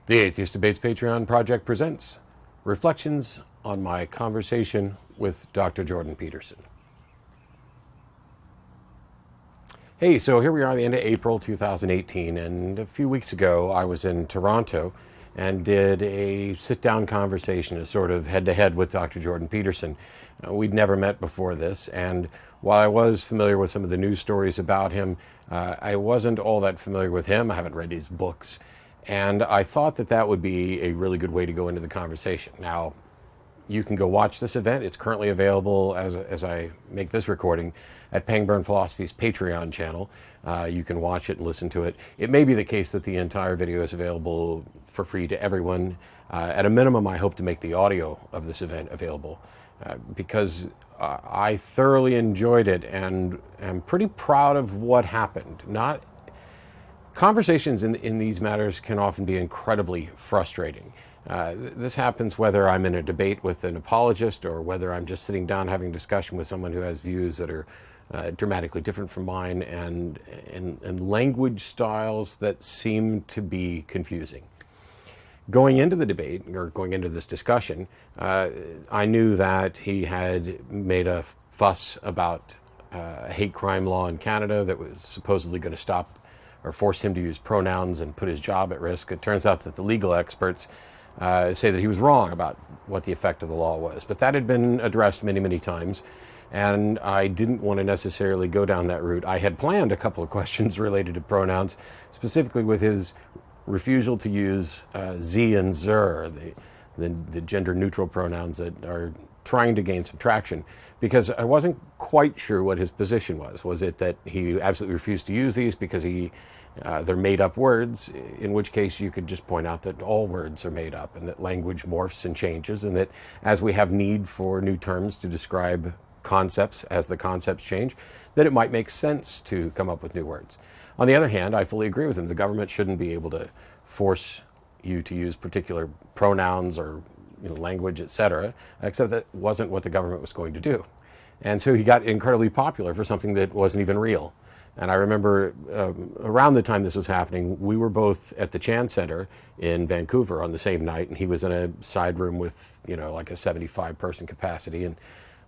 The Atheist Debates Patreon project presents reflections on my conversation with Dr. Jordan Peterson. Hey, so here we are at the end of April 2018, and a few weeks ago I was in Toronto and did a sit-down conversation, a sort of head-to-head with Dr. Jordan Peterson. We'd never met before this, and while I was familiar with some of the news stories about him, I wasn't all that familiar with him. I haven't read his books. And I thought that that would be a really good way to go into the conversation. Now, you can go watch this event. It's currently available as I make this recording at Pangburn Philosophy's Patreon channel. You can watch it and listen to it. It may be the case that the entire video is available for free to everyone. At a minimum, I hope to make the audio of this event available because I thoroughly enjoyed it and am pretty proud of what happened. Conversations in these matters can often be incredibly frustrating. This happens whether I'm in a debate with an apologist or whether I'm just sitting down having a discussion with someone who has views that are dramatically different from mine and language styles that seem to be confusing. Going into the debate, or going into this discussion, I knew that he had made a fuss about a hate crime law in Canada that was supposedly going to stop or force him to use pronouns and put his job at risk. It turns out that the legal experts say that he was wrong about what the effect of the law was. But that had been addressed many, many times, and I didn't want to necessarily go down that route. I had planned a couple of questions related to pronouns, specifically with his refusal to use ze and zer, the gender-neutral pronouns that are trying to gain some traction, because I wasn't quite sure what his position was. Was it that he absolutely refused to use these because they're made-up words, in which case you could just point out that all words are made up and that language morphs and changes, and that as we have need for new terms to describe concepts as the concepts change, that it might make sense to come up with new words. On the other hand, I fully agree with him. The government shouldn't be able to force you to use particular pronouns or language, etc., except that wasn't what the government was going to do. And so he got incredibly popular for something that wasn't even real. And I remember around the time this was happening, we were both at the Chan Center in Vancouver on the same night, and he was in a side room with, like a 75-person capacity, and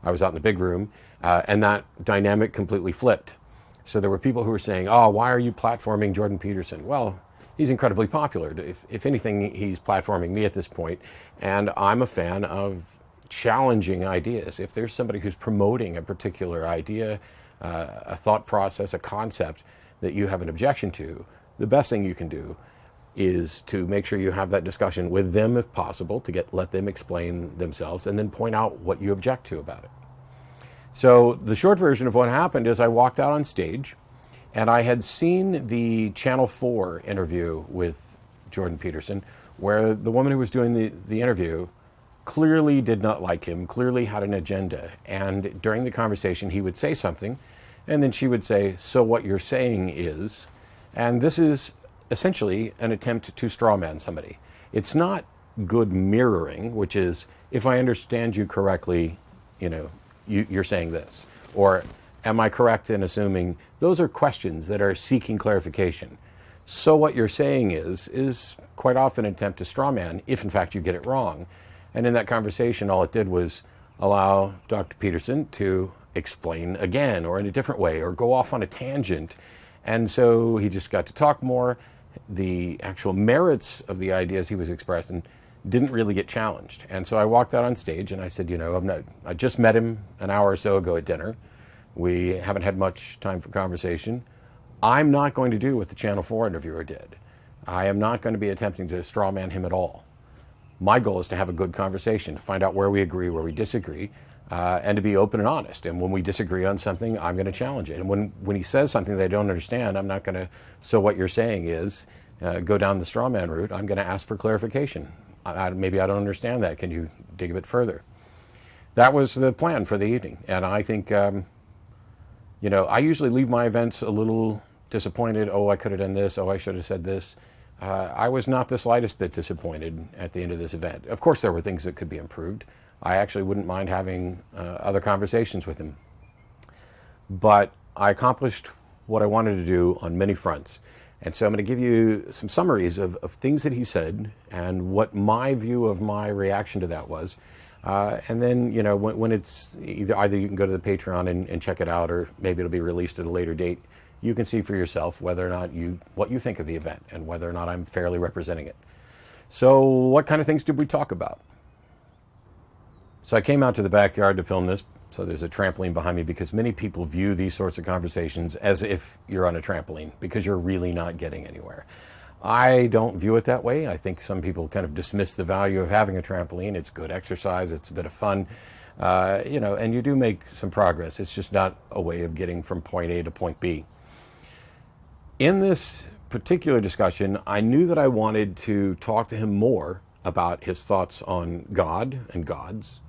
I was out in the big room, and that dynamic completely flipped. So there were people who were saying, oh, why are you platforming Jordan Peterson? Well, he's incredibly popular. If anything, he's platforming me at this point, and I'm a fan of challenging ideas. If there's somebody who's promoting a particular idea, a thought process, a concept that you have an objection to, the best thing you can do is to make sure you have that discussion with them if possible, to let them explain themselves, and then point out what you object to about it. So the short version of what happened is I walked out on stage, and I had seen the Channel 4 interview with Jordan Peterson, where the woman who was doing the interview clearly did not like him, clearly had an agenda. And during the conversation, he would say something, and then she would say, so what you're saying is, and this is essentially an attempt to strawman somebody. It's not good mirroring, which is, if I understand you correctly, you're saying this. Or am I correct in assuming those are questions that are seeking clarification? So what you're saying is quite often an attempt to strawman if in fact you get it wrong. And in that conversation, all it did was allow Dr. Peterson to explain again or in a different way or go off on a tangent. And so he just got to talk more. The actual merits of the ideas he was expressing didn't really get challenged. And so I walked out on stage and I said, I just met him an hour or so ago at dinner. We haven't had much time for conversation. I'm not going to do what the Channel 4 interviewer did. I am not going to be attempting to strawman him at all. My goal is to have a good conversation, to find out where we agree, where we disagree, and to be open and honest. And when we disagree on something, I'm going to challenge it. And when he says something that I don't understand, I'm not going to, so what you're saying is, go down the strawman route. I'm going to ask for clarification. Maybe I don't understand that. Can you dig a bit further? That was the plan for the evening. And I think, I usually leave my events a little disappointed. Oh, I could have done this. Oh, I should have said this. I was not the slightest bit disappointed at the end of this event. Of course, there were things that could be improved. I actually wouldn't mind having other conversations with him. But I accomplished what I wanted to do on many fronts. And so I'm going to give you some summaries of things that he said and what my view of my reaction to that was. And then, you know, when it's either you can go to the Patreon and check it out, or maybe it'll be released at a later date. You can see for yourself whether or not what you think of the event and whether or not I'm fairly representing it. So what kind of things did we talk about? So I came out to the backyard to film this. So there's a trampoline behind me because many people view these sorts of conversations as if you're on a trampoline because you're really not getting anywhere. I don't view it that way. I think some people kind of dismiss the value of having a trampoline. It's good exercise. It's a bit of fun, you know, and you do make some progress. It's just not a way of getting from point A to point B. In this particular discussion, I knew that I wanted to talk to him more about his thoughts on God and gods,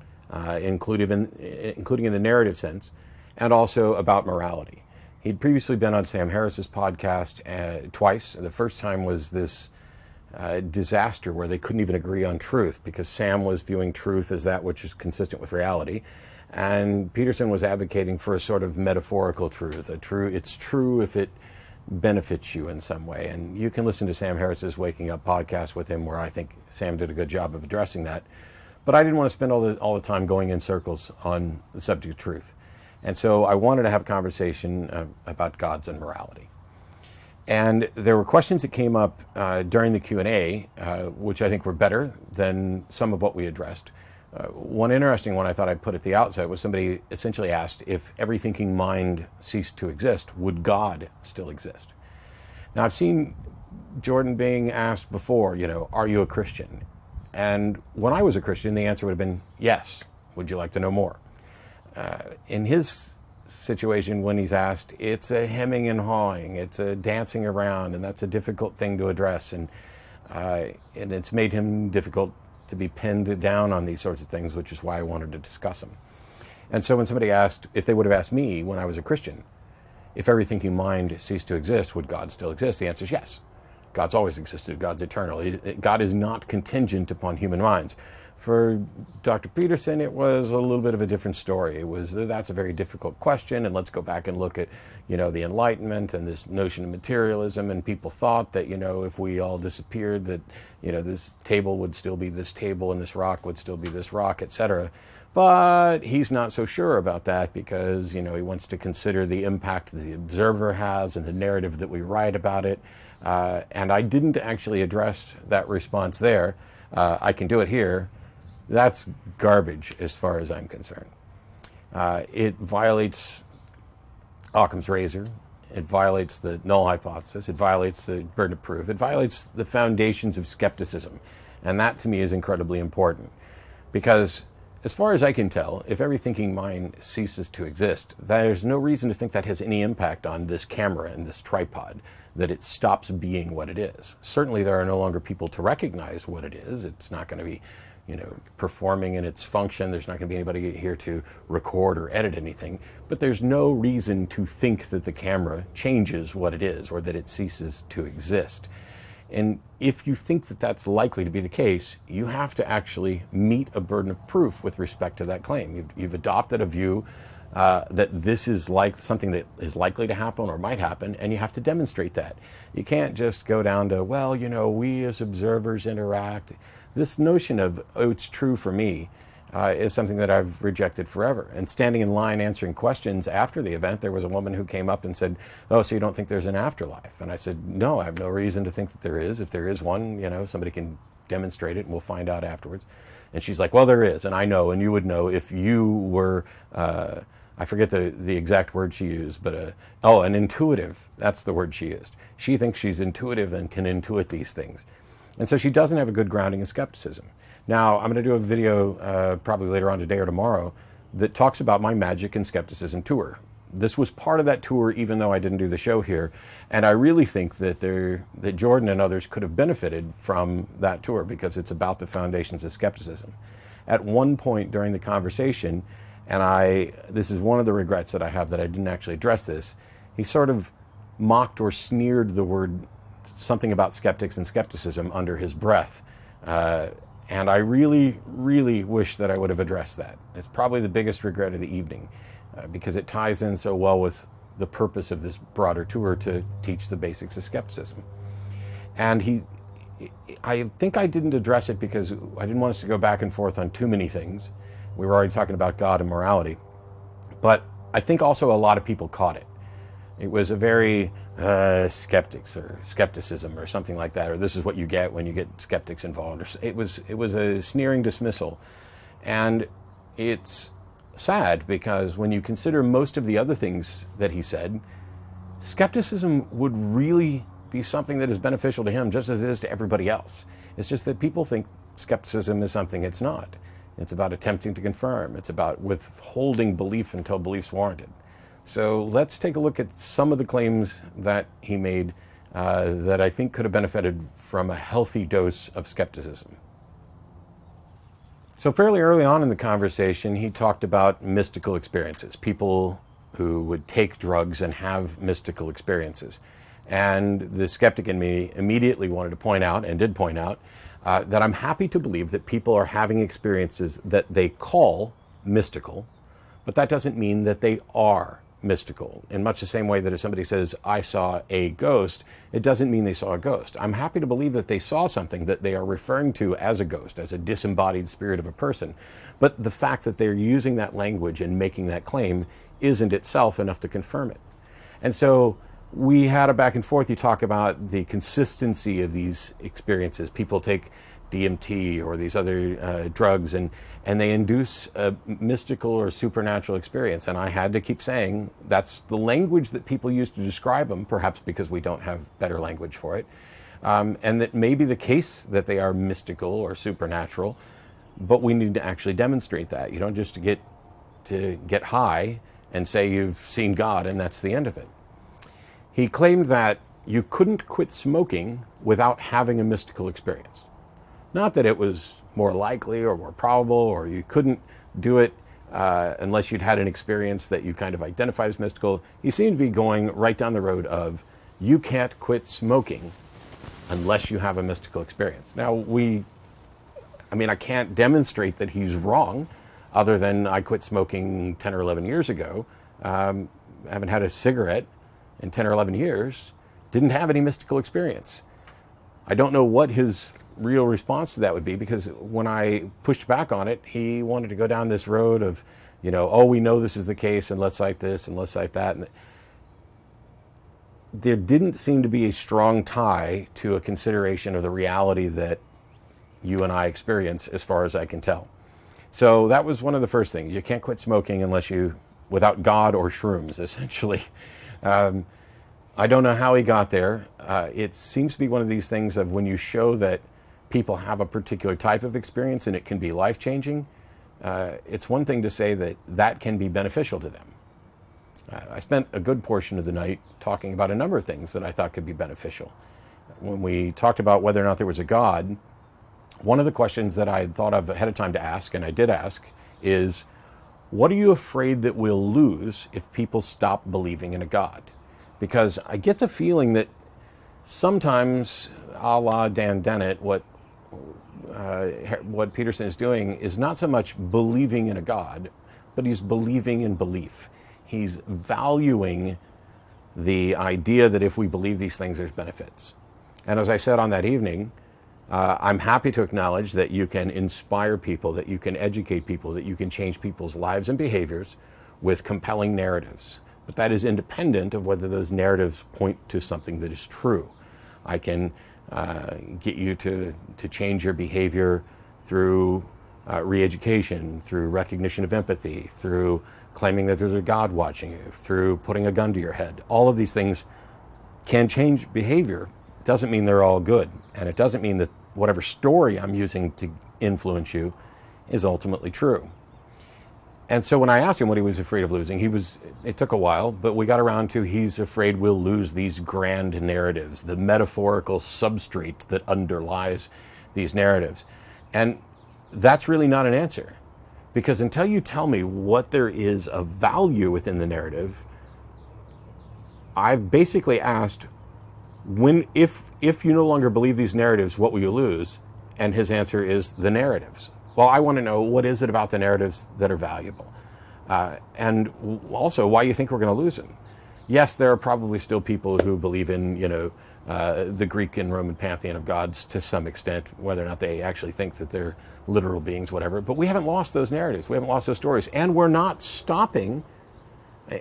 including in the narrative sense, and also about morality. He'd previously been on Sam Harris's podcast twice. The first time was this disaster where they couldn't even agree on truth because Sam was viewing truth as that which is consistent with reality, and Peterson was advocating for a sort of metaphorical truth. It's true if it benefits you in some way. And you can listen to Sam Harris's Waking Up podcast with him, where I think Sam did a good job of addressing that. But I didn't want to spend all the time going in circles on the subject of truth. And so I wanted to have a conversation about gods and morality. And there were questions that came up during the Q&A, which I think were better than some of what we addressed. One interesting one I thought I'd put at the outset was somebody essentially asked, if every thinking mind ceased to exist, would God still exist? Now, I've seen Jordan being asked before, you know, are you a Christian? And when I was a Christian, the answer would have been yes. Would you like to know more? In his situation, when he's asked, it's a hemming and hawing, it's a dancing around, and that's a difficult thing to address. And it's made him difficult to be pinned down on these sorts of things, which is why I wanted to discuss them. And so when somebody asked, if they would have asked me when I was a Christian, if every thinking mind ceased to exist, would God still exist? The answer is yes. God's always existed. God's eternal. God is not contingent upon human minds. For Dr. Peterson, it was a little bit of a different story. That's a very difficult question, and let's go back and look at, you know, the Enlightenment and this notion of materialism, and people thought that, you know, if we all disappeared, that, you know, this table would still be this table and this rock would still be this rock, etc. But he's not so sure about that because, you know, he wants to consider the impact the observer has and the narrative that we write about it. And I didn't actually address that response there. I can do it here. That's garbage as far as I'm concerned. It violates Occam's razor. It violates the null hypothesis. It violates the burden of proof. It violates the foundations of skepticism. And that to me is incredibly important. Because as far as I can tell, if every thinking mind ceases to exist, there's no reason to think that has any impact on this camera and this tripod, that it stops being what it is. Certainly there are no longer people to recognize what it is. It's not going to be, you know, performing in its function. There's not going to be anybody here to record or edit anything. But there's no reason to think that the camera changes what it is or that it ceases to exist. And if you think that that's likely to be the case, you have to actually meet a burden of proof with respect to that claim. You've adopted a view that this is like something that is likely to happen or might happen, and you have to demonstrate that. You can't just go down to, well, you know, we as observers interact. This notion of, oh, it's true for me, is something that I've rejected forever. And standing in line answering questions after the event, there was a woman who came up and said, oh, so you don't think there's an afterlife? And I said, no, I have no reason to think that there is. If there is one, you know, somebody can demonstrate it and we'll find out afterwards. And she's like, well, there is, and I know, and you would know if you were, I forget the exact word she used, but, an intuitive, that's the word she used. She thinks she's intuitive and can intuit these things. And so she doesn't have a good grounding in skepticism. Now, I'm going to do a video probably later on today or tomorrow that talks about my Magic and Skepticism tour. This was part of that tour, even though I didn't do the show here. And I really think that Jordan and others could have benefited from that tour because it's about the foundations of skepticism. At one point during the conversation, and this is one of the regrets that I have that I didn't actually address this, he sort of mocked or sneered the word something about skeptics and skepticism under his breath. And I really, really wish that I would have addressed that. It's probably the biggest regret of the evening because it ties in so well with the purpose of this broader tour to teach the basics of skepticism. And I think I didn't address it because I didn't want us to go back and forth on too many things. We were already talking about God and morality. But I think also a lot of people caught it. It was a very skeptics or skepticism or something like that, or this is what you get when you get skeptics involved. It was a sneering dismissal. And it's sad because when you consider most of the other things that he said, skepticism would really be something that is beneficial to him just as it is to everybody else. It's just that people think skepticism is something it's not. It's about attempting to confirm. It's about withholding belief until belief's warranted. So let's take a look at some of the claims that he made that I think could have benefited from a healthy dose of skepticism. So fairly early on in the conversation, he talked about mystical experiences, people who would take drugs and have mystical experiences. And the skeptic in me immediately wanted to point out, and did point out, that I'm happy to believe that people are having experiences that they call mystical, but that doesn't mean that they are mystical. In much the same way that if somebody says, I saw a ghost, it doesn't mean they saw a ghost. I'm happy to believe that they saw something that they are referring to as a ghost, as a disembodied spirit of a person. But the fact that they're using that language and making that claim isn't itself enough to confirm it. And so we had a back and forth. You talk about the consistency of these experiences. People take DMT or these other drugs and they induce a mystical or supernatural experience. And I had to keep saying that's the language that people use to describe them, perhaps because we don't have better language for it. And that may be the case that they are mystical or supernatural, but we need to actually demonstrate that. You don't just get high and say you've seen God and that's the end of it. He claimed that you couldn't quit smoking without having a mystical experience. Not that it was more likely or more probable, or you couldn't do it unless you'd had an experience that you kind of identified as mystical. He seemed to be going right down the road of you can't quit smoking unless you have a mystical experience. Now, I can't demonstrate that he's wrong, other than I quit smoking 10 or 11 years ago. I haven't had a cigarette in 10 or 11 years, didn't have any mystical experience. I don't know what his real response to that would be, because when I pushed back on it, he wanted to go down this road of, oh, we know this is the case, and let's cite this, and let's cite that. And there didn't seem to be a strong tie to a consideration of the reality that you and I experience, as far as I can tell. So that was one of the first things. You can't quit smoking unless without God or shrooms, essentially. I don't know how he got there. It seems to be one of these things of when you show that people have a particular type of experience and it can be life-changing, it's one thing to say that that can be beneficial to them. I spent a good portion of the night talking about a number of things that I thought could be beneficial. When we talked about whether or not there was a God, one of the questions that I had thought of ahead of time to ask, and I did ask, is, what are you afraid that we'll lose if people stop believing in a God? Because I get the feeling that sometimes, a la Dan Dennett, what Peterson is doing is not so much believing in a God, but he's believing in belief. He's valuing the idea that if we believe these things, there's benefits. And as I said on that evening, I'm happy to acknowledge that you can inspire people, that you can educate people, that you can change people's lives and behaviors with compelling narratives. But that is independent of whether those narratives point to something that is true. I can get you to change your behavior through re-education, through recognition of empathy, through claiming that there's a God watching you, through putting a gun to your head. All of these things can change behavior. Doesn't mean they're all good. And it doesn't mean that whatever story I'm using to influence you is ultimately true. And so when I asked him what he was afraid of losing, it took a while, but we got around to he's afraid we'll lose these grand narratives, the metaphorical substrate that underlies these narratives. And that's really not an answer, because until you tell me what there is of value within the narrative, I've basically asked, if you no longer believe these narratives, what will you lose? And his answer is the narratives. Well, I want to know, what is it about the narratives that are valuable? And also, why you think we're going to lose them? Yes, there are probably still people who believe in, the Greek and Roman pantheon of gods to some extent, whether or not they actually think that they're literal beings, whatever. But we haven't lost those narratives. We haven't lost those stories. And we're not stopping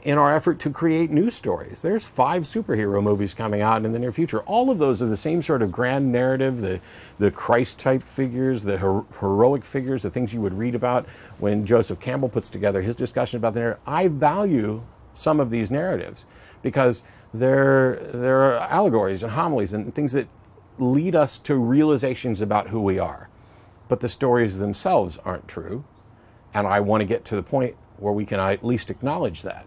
in our effort to create new stories. There's 5 superhero movies coming out in the near future. All of those are the same sort of grand narrative, the Christ-type figures, the heroic figures, the things you would read about when Joseph Campbell puts together his discussion about the narrative. I value some of these narratives because they're allegories and homilies and things that lead us to realizations about who we are. But the stories themselves aren't true, and I want to get to the point where we can at least acknowledge that.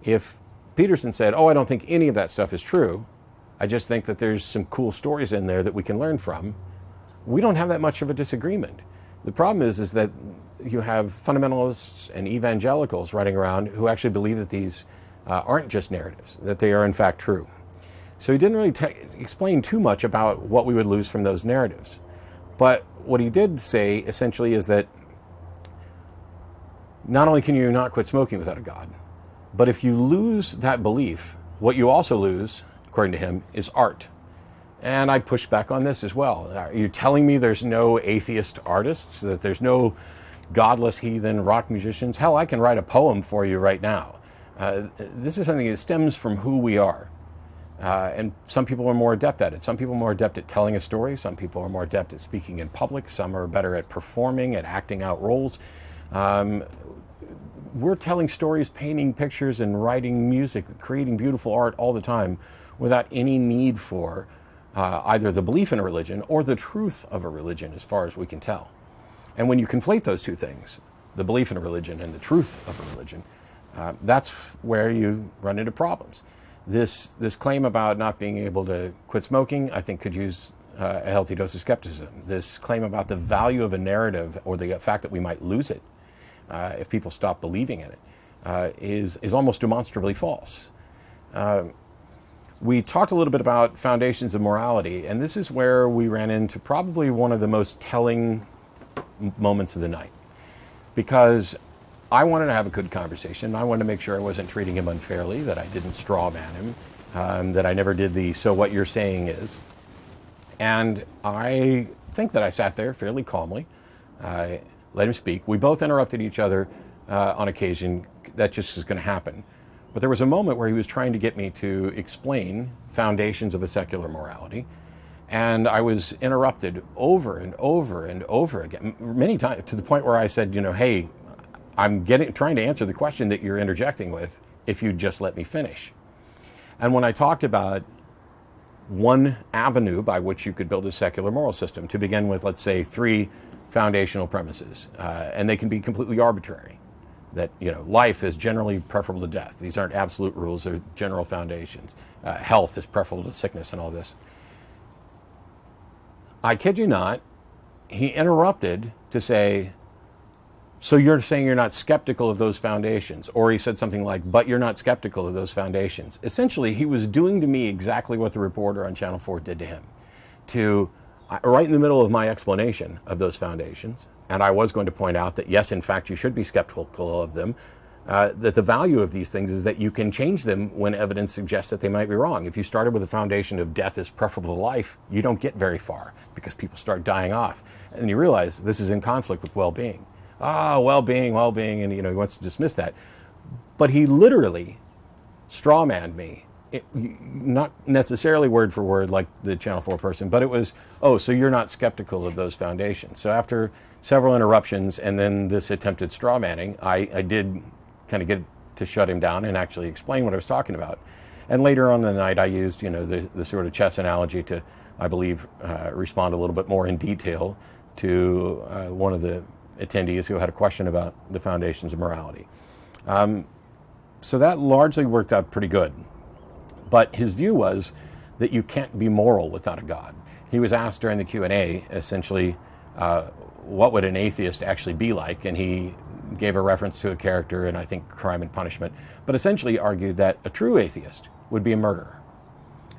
If Peterson said, I don't think any of that stuff is true, I just think that there's some cool stories in there that we can learn from, we don't have that much of a disagreement. The problem is that you have fundamentalists and evangelicals running around who actually believe that these aren't just narratives, that they are in fact true. So he didn't really explain too much about what we would lose from those narratives. But what he did say essentially is that not only can you not quit smoking without a God, but if you lose that belief, what you also lose, according to him, is art. And I push back on this as well. Are you telling me there's no atheist artists, that there's no godless heathen rock musicians? Hell, I can write a poem for you right now. This is something that stems from who we are. And some people are more adept at it. Some people are more adept at telling a story. Some people are more adept at speaking in public. Some are better at performing, at acting out roles. We're telling stories, painting pictures, and writing music, creating beautiful art all the time without any need for either the belief in a religion or the truth of a religion, as far as we can tell. And when you conflate those two things, the belief in a religion and the truth of a religion, that's where you run into problems. This claim about not being able to quit smoking, I think, could use a healthy dose of skepticism. This claim about the value of a narrative or the fact that we might lose it if people stop believing in it is almost demonstrably false. We talked a little bit about foundations of morality, and this is where we ran into probably one of the most telling moments of the night. Because I wanted to have a good conversation. I wanted to make sure I wasn't treating him unfairly, that I didn't straw man him, that I never did the "so what you're saying is." And I think that I sat there fairly calmly, let him speak. We both interrupted each other on occasion. That just is going to happen. But there was a moment where he was trying to get me to explain foundations of a secular morality. And I was interrupted over and over and over again, many times, to the point where I said, hey, I'm trying to answer the question that you're interjecting with, if you'd just let me finish. And when I talked about one avenue by which you could build a secular moral system, to begin with, let's say, 3 foundational premises, and they can be completely arbitrary. That life is generally preferable to death. These aren't absolute rules; they're general foundations. Health is preferable to sickness, and all this. I kid you not, he interrupted to say, "So you're saying you're not skeptical of those foundations?" Or he said something like, "But you're not skeptical of those foundations." Essentially, he was doing to me exactly what the reporter on Channel 4 did to him. Right in the middle of my explanation of those foundations, and I was going to point out that, yes, in fact, you should be skeptical of them, that the value of these things is that you can change them when evidence suggests that they might be wrong. If you started with a foundation of death is preferable to life, you don't get very far because people start dying off. And you realize this is in conflict with well-being. Well-being, and he wants to dismiss that. But he literally strawmanned me. Not necessarily word for word like the Channel 4 person, but it was, so you're not skeptical of those foundations. So after several interruptions and then this attempted straw manning, I did kind of get to shut him down and actually explain what I was talking about. And later on in the night, I used, the sort of chess analogy to, I believe, respond a little bit more in detail to one of the attendees who had a question about the foundations of morality. So that largely worked out pretty good. But his view was that you can't be moral without a God. He was asked during the Q&A, essentially, what would an atheist actually be like? And he gave a reference to a character in, I think, Crime and Punishment, but essentially argued that a true atheist would be a murderer.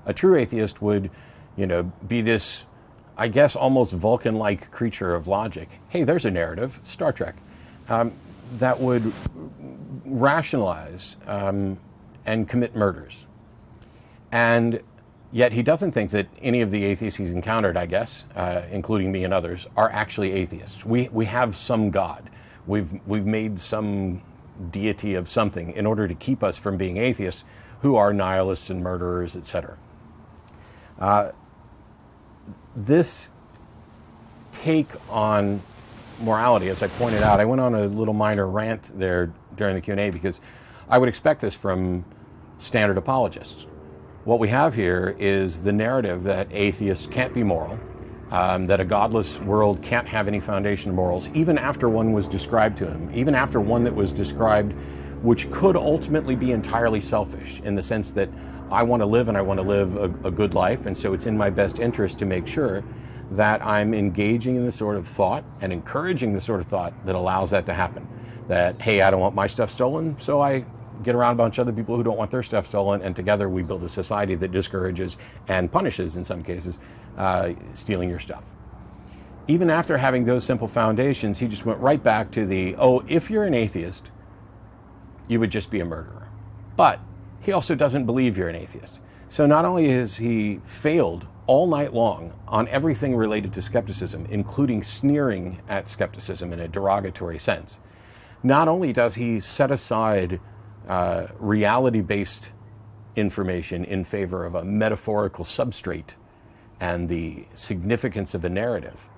A true atheist would, be this, I guess, almost Vulcan-like creature of logic. Hey, there's a narrative, Star Trek, that would rationalize and commit murders. And yet he doesn't think that any of the atheists he's encountered, I guess, including me and others, are actually atheists. We have some God. We've made some deity of something in order to keep us from being atheists, who are nihilists and murderers, etc. This take on morality, as I pointed out, I went on a little minor rant there during the Q&A because I would expect this from standard apologists. What we have here is the narrative that atheists can't be moral, that a godless world can't have any foundation of morals, even after one was described to him, even after one that was described which could ultimately be entirely selfish, in the sense that I want to live and I want to live a good life, and so it's in my best interest to make sure that I'm engaging in the sort of thought and encouraging the sort of thought that allows that to happen. That, hey, I don't want my stuff stolen, so I get around a bunch of other people who don't want their stuff stolen, and together we build a society that discourages and punishes, in some cases, stealing your stuff. Even after having those simple foundations, he just went right back to the, oh, if you're an atheist, you would just be a murderer. But he also doesn't believe you're an atheist. So not only has he failed all night long on everything related to skepticism, including sneering at skepticism in a derogatory sense, not only does he set aside reality-based information in favor of a metaphorical substrate and the significance of a narrative,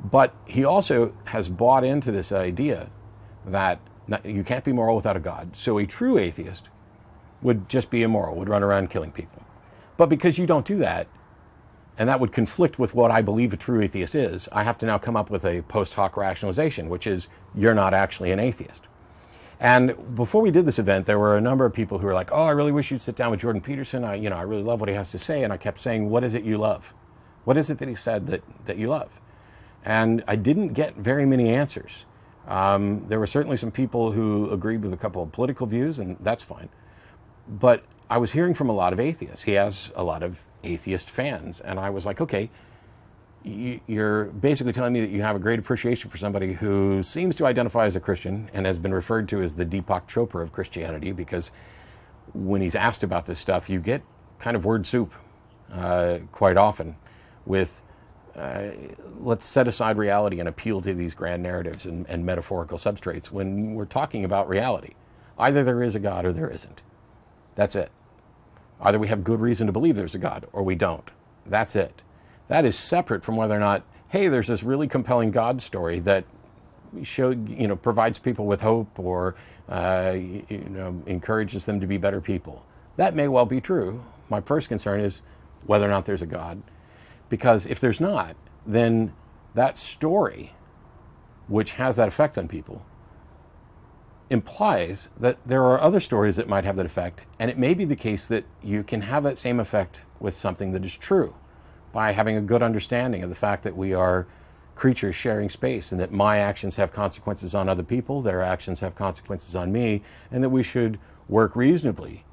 but he also has bought into this idea that you can't be moral without a God. So a true atheist would just be immoral, would run around killing people. But because you don't do that, and that would conflict with what I believe a true atheist is, I have to now come up with a post hoc rationalization, which is, you're not actually an atheist. And before we did this event, there were a number of people who were like, oh, I really wish you'd sit down with Jordan Peterson. I really love what he has to say. And I kept saying, what is it you love? What is it that he said that you love? And I didn't get very many answers. There were certainly some people who agreed with a couple of political views, and that's fine. But I was hearing from a lot of atheists. He has a lot of atheist fans. And I was like, okay, you're basically telling me that you have a great appreciation for somebody who seems to identify as a Christian and has been referred to as the Deepak Chopra of Christianity, because when he's asked about this stuff, you get kind of word soup quite often with, let's set aside reality and appeal to these grand narratives and metaphorical substrates when we're talking about reality. Either there is a God or there isn't. That's it. Either we have good reason to believe there's a God or we don't. That's it. That is separate from whether or not, hey, there's this really compelling God story that provides people with hope or encourages them to be better people. That may well be true. My first concern is whether or not there's a God. Because if there's not, then that story, which has that effect on people, implies that there are other stories that might have that effect, and it may be the case that you can have that same effect with something that is true by having a good understanding of the fact that we are creatures sharing space, and that my actions have consequences on other people, their actions have consequences on me, and that we should work reasonably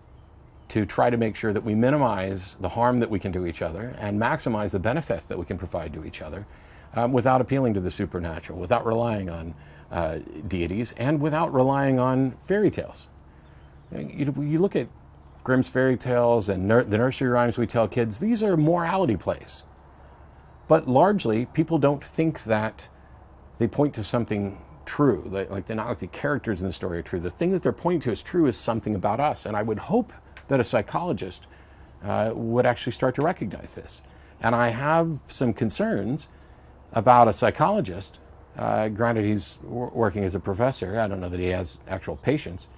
to try to make sure that we minimize the harm that we can do each other and maximize the benefit that we can provide to each other without appealing to the supernatural, without relying on deities, and without relying on fairy tales. You look at Grimm's fairy tales and the nursery rhymes we tell kids, these are morality plays. But largely, people don't think that they point to something true. Like they're not like the characters in the story are true. The thing that they're pointing to as true is something about us. And I would hope that a psychologist would actually start to recognize this. And I have some concerns about a psychologist. Granted, he's working as a professor. I don't know that he has actual patients.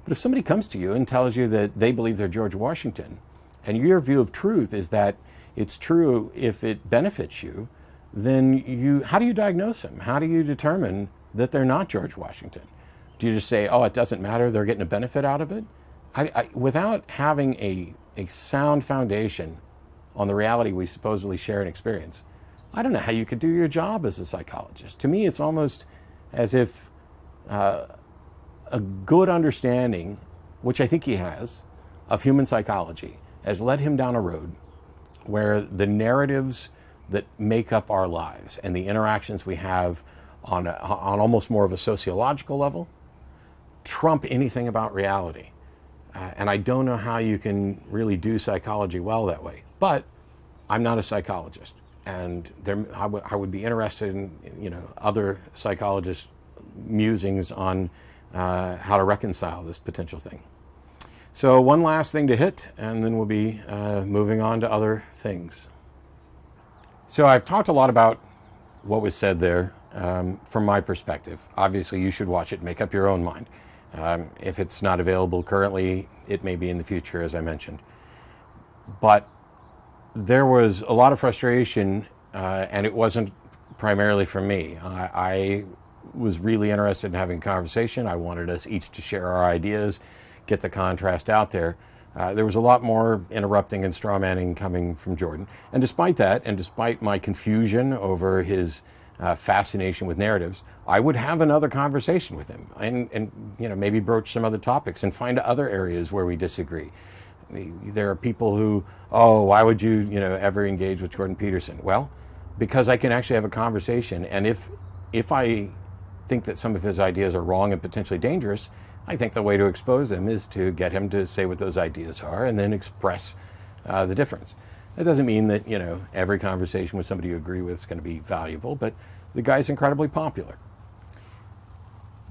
But if somebody comes to you and tells you that they believe they're George Washington, and your view of truth is that it's true if it benefits you, then how do you diagnose them? How do you determine that they're not George Washington? Do you just say, oh, it doesn't matter, they're getting a benefit out of it? Without having a sound foundation on the reality we supposedly share and experience, I don't know how you could do your job as a psychologist. To me, it's almost as if a good understanding, which I think he has, of human psychology has led him down a road where the narratives that make up our lives and the interactions we have on almost more of a sociological level trump anything about reality. And I don't know how you can really do psychology well that way. But I'm not a psychologist, and I would be interested in other psychologists' musings on how to reconcile this potential thing. So one last thing to hit, and then we'll be moving on to other things. So I've talked a lot about what was said there from my perspective. Obviously, you should watch it, make up your own mind. If it's not available currently, it may be in the future, as I mentioned. But there was a lot of frustration, and it wasn't primarily from me. I was really interested in having a conversation. I wanted us each to share our ideas, get the contrast out there. There was a lot more interrupting and strawmanning coming from Jordan. And despite that, and despite my confusion over his fascination with narratives, I would have another conversation with him and maybe broach some other topics and find other areas where we disagree. There are people who, why would you ever engage with Jordan Peterson? Well, because I can actually have a conversation, and if I think that some of his ideas are wrong and potentially dangerous, I think the way to expose them is to get him to say what those ideas are and then express the difference. That doesn't mean that every conversation with somebody you agree with is going to be valuable, but the guy's incredibly popular.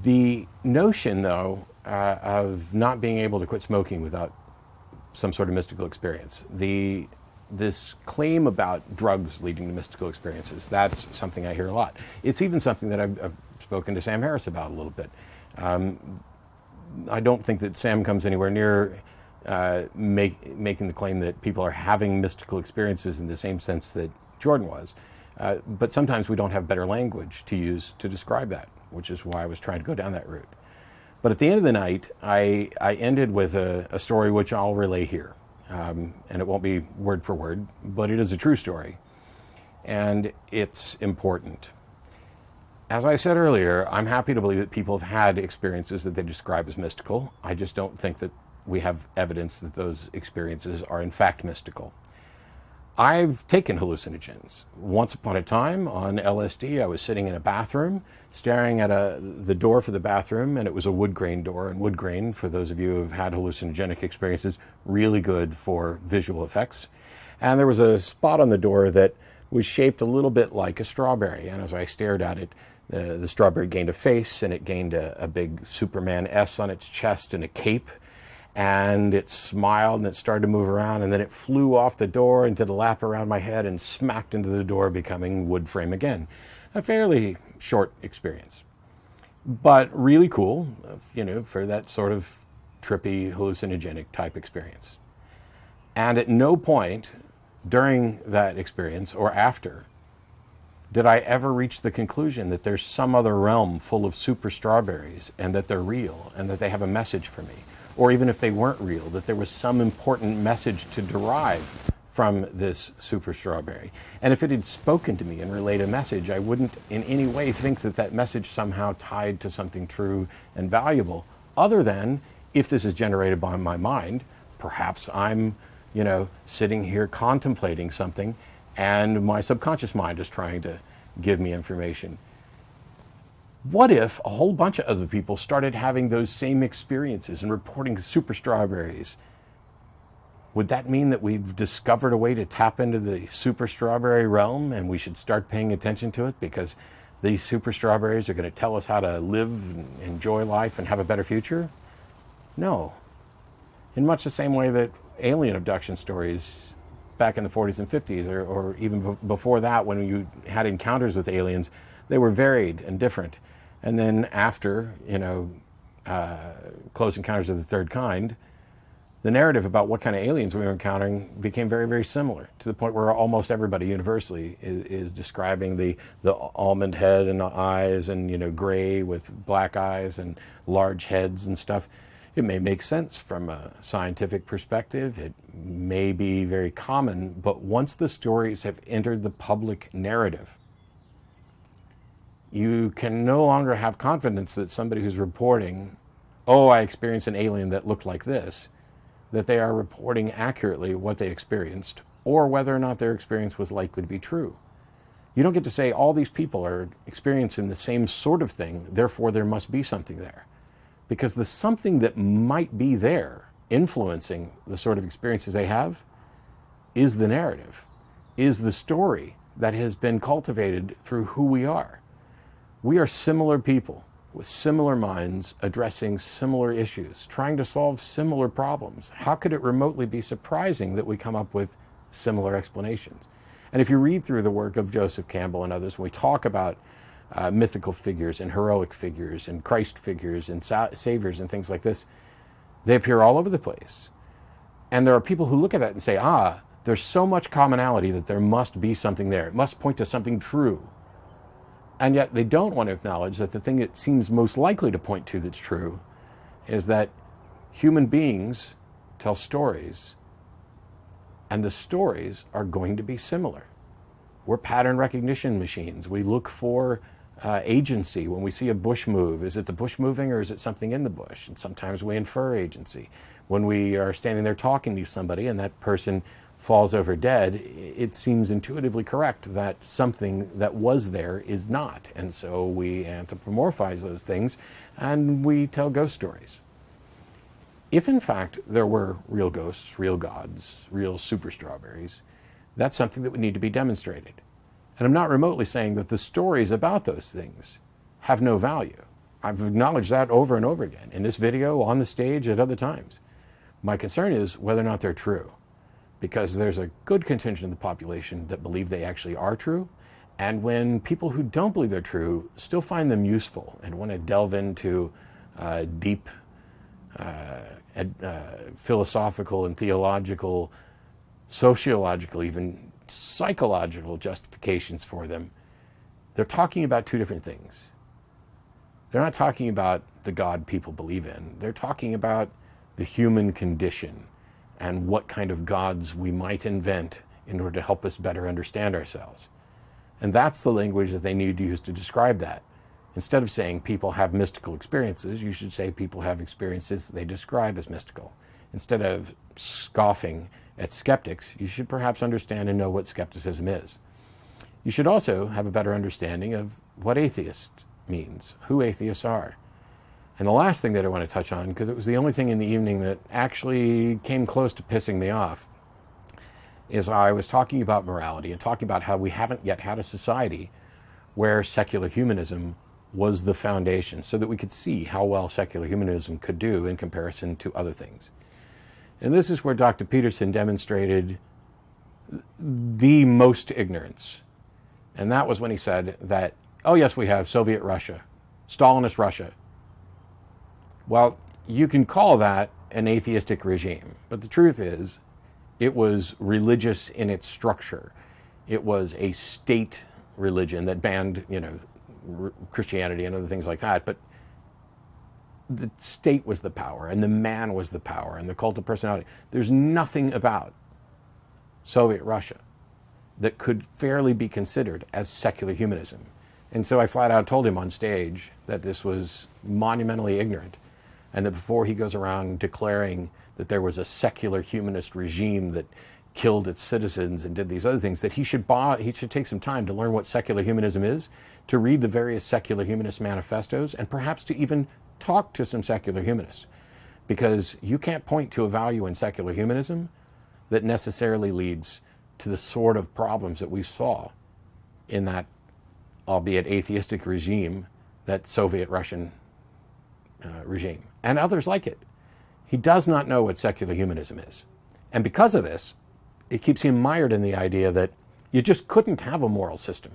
The notion, though, of not being able to quit smoking without some sort of mystical experience, this claim about drugs leading to mystical experiences, that's something I hear a lot. It's even something that I've spoken to Sam Harris about a little bit. I don't think that Sam comes anywhere near making the claim that people are having mystical experiences in the same sense that Jordan was. But sometimes we don't have better language to use to describe that, which is why I was trying to go down that route. But at the end of the night, I ended with a story which I'll relay here. And it won't be word for word, but it is a true story. And it's important. As I said earlier, I'm happy to believe that people have had experiences that they describe as mystical. I just don't think that we have evidence that those experiences are in fact mystical. I've taken hallucinogens. Once upon a time on LSD, I was sitting in a bathroom, staring at the door for the bathroom, and it was a wood grain door. And wood grain, for those of you who have had hallucinogenic experiences, really good for visual effects. And there was a spot on the door that was shaped a little bit like a strawberry. And as I stared at it, the strawberry gained a face, and it gained a big Superman S on its chest and a cape. And it smiled, and it started to move around, and then it flew off the door and did a lap around my head and smacked into the door, becoming wood frame again. A fairly short experience, but really cool, for that sort of trippy, hallucinogenic type experience. And at no point during that experience or after did I ever reach the conclusion that there's some other realm full of super strawberries and that they're real and that they have a message for me. Or even if they weren't real, that there was some important message to derive from this super strawberry. And if it had spoken to me and relayed a message, I wouldn't in any way think that that message somehow tied to something true and valuable, other than if this is generated by my mind, perhaps I'm, sitting here contemplating something and my subconscious mind is trying to give me information. What if a whole bunch of other people started having those same experiences and reporting super strawberries? Would that mean that we've discovered a way to tap into the super strawberry realm and we should start paying attention to it because these super strawberries are going to tell us how to live and enjoy life and have a better future? No. In much the same way that alien abduction stories back in the 40s and 50s, or even before that, when you had encounters with aliens, they were varied and different. And then after, Close Encounters of the Third Kind, the narrative about what kind of aliens we were encountering became very, very similar, to the point where almost everybody universally is describing the almond head and the eyes and, gray with black eyes and large heads and stuff. It may make sense from a scientific perspective. It may be very common, but once the stories have entered the public narrative, you can no longer have confidence that somebody who's reporting, I experienced an alien that looked like this, that they are reporting accurately what they experienced, or whether or not their experience was likely to be true. You don't get to say all these people are experiencing the same sort of thing, therefore there must be something there. Because the something that might be there influencing the sort of experiences they have is the narrative, is the story that has been cultivated through who we are. We are similar people with similar minds, addressing similar issues, trying to solve similar problems. How could it remotely be surprising that we come up with similar explanations? And if you read through the work of Joseph Campbell and others, when we talk about mythical figures and heroic figures and Christ figures and saviors and things like this, they appear all over the place. And there are people who look at that and say, there's so much commonality that there must be something there. It must point to something true. And yet they don't want to acknowledge that the thing it seems most likely to point to that's true is that human beings tell stories, and the stories are going to be similar. We're pattern recognition machines. We look for agency when we see a bush move. Is it the bush moving, or is it something in the bush? And sometimes we infer agency. When we are standing there talking to somebody and that person falls over dead, it seems intuitively correct that something that was there is not. And so we anthropomorphize those things and we tell ghost stories. If in fact there were real ghosts, real gods, real super strawberries, that's something that would need to be demonstrated. And I'm not remotely saying that the stories about those things have no value. I've acknowledged that over and over again in this video, on the stage, at other times. My concern is whether or not they're true, because there's a good contingent of the population that believe they actually are true. And when people who don't believe they're true still find them useful and want to delve into deep philosophical and theological, sociological, even psychological justifications for them, they're talking about two different things. They're not talking about the God people believe in. They're talking about the human condition and what kind of gods we might invent in order to help us better understand ourselves. And that's the language that they need to use to describe that. Instead of saying people have mystical experiences, you should say people have experiences they describe as mystical. Instead of scoffing at skeptics, you should perhaps understand and know what skepticism is. You should also have a better understanding of what atheist means, who atheists are. And the last thing that I want to touch on, because it was the only thing in the evening that actually came close to pissing me off, is I was talking about morality and talking about how we haven't yet had a society where secular humanism was the foundation, so that we could see how well secular humanism could do in comparison to other things. And this is where Dr. Peterson demonstrated the most ignorance. And that was when he said that, oh yes, we have Soviet Russia, Stalinist Russia. Well, you can call that an atheistic regime, but the truth is it was religious in its structure. It was a state religion that banned, Christianity and other things like that, but the state was the power, and the man was the power, and the cult of personality. There's nothing about Soviet Russia that could fairly be considered as secular humanism. And so I flat out told him on stage that this was monumentally ignorant, and that before he goes around declaring that there was a secular humanist regime that killed its citizens and did these other things, that he should take some time to learn what secular humanism is, to read the various secular humanist manifestos, and perhaps to even talk to some secular humanists. Because you can't point to a value in secular humanism that necessarily leads to the sort of problems that we saw in that, albeit atheistic regime, that Soviet Russian regime, and others like it. He does not know what secular humanism is. And because of this, it keeps him mired in the idea that you just couldn't have a moral system.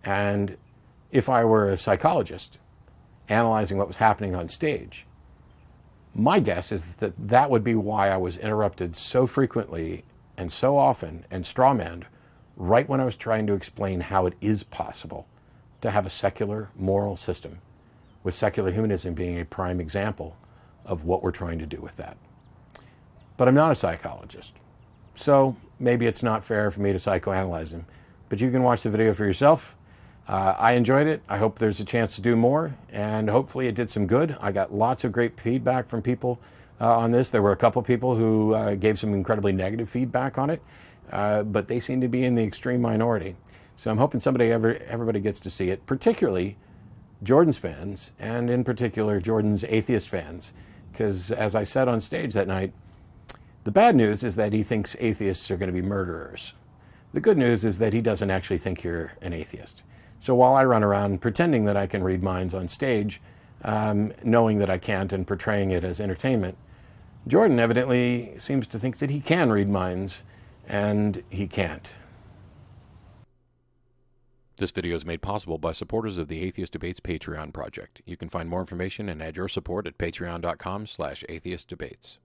And if I were a psychologist analyzing what was happening on stage, my guess is that that would be why I was interrupted so frequently and so often and strawmanned right when I was trying to explain how it is possible to have a secular moral system, with secular humanism being a prime example of what we're trying to do with that. But I'm not a psychologist, so maybe it's not fair for me to psychoanalyze him, but you can watch the video for yourself. I enjoyed it. I hope there's a chance to do more, and hopefully it did some good. I got lots of great feedback from people on this. There were a couple people who gave some incredibly negative feedback on it, but they seem to be in the extreme minority. So I'm hoping everybody gets to see it, particularly Jordan's fans, and in particular Jordan's atheist fans, Because as I said on stage that night, the bad news is that he thinks atheists are going to be murderers. The good news is that he doesn't actually think you're an atheist. So while I run around pretending that I can read minds on stage, knowing that I can't and portraying it as entertainment, Jordan evidently seems to think that he can read minds, and he can't. This video is made possible by supporters of the Atheist Debates Patreon project. You can find more information and add your support at patreon.com/atheistdebates.